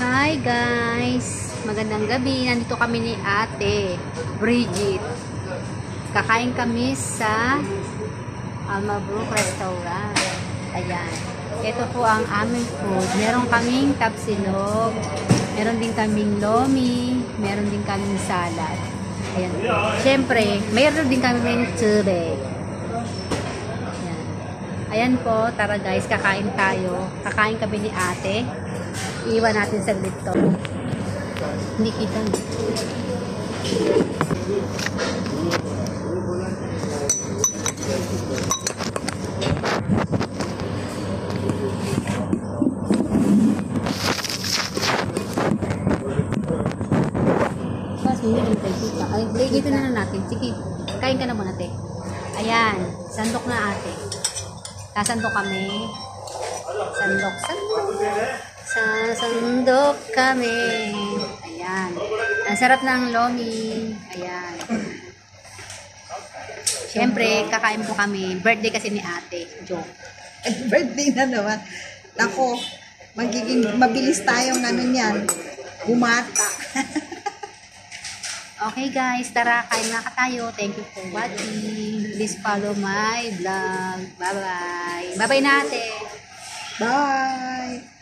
Hi guys! Magandang gabi. Nandito kami ni Ate Bridget. Kakain kami sa Almabrook Restaurant. Ayan. Ito po ang aming food. Meron kaming tapsilog. Meron din kaming lomi. Meron din kaming salad. Ayan. Siyempre, meron din kaming tubig. Ayan. Ayan po. Tara guys, kakain tayo. Kakain kami ni Ate. Iwan natin sa dito. Hindi kita. Ay, dito na natin. Sige, kain ka na muna, te. Ayan, sandok na ate. Sasandok kami. Sandok. Sasandok kami. Ayan. Ang sarap ng lomi. Ayan. Siyempre, kakain po kami. Birthday kasi ni ate. Joke. Birthday na naman. Nako, magiging mabilis tayong ano niyan. Bumata. Okay guys, tara, kain na ka tayo. Thank you for watching. Please follow my vlog. Bye-bye. Bye-bye na ate. Bye!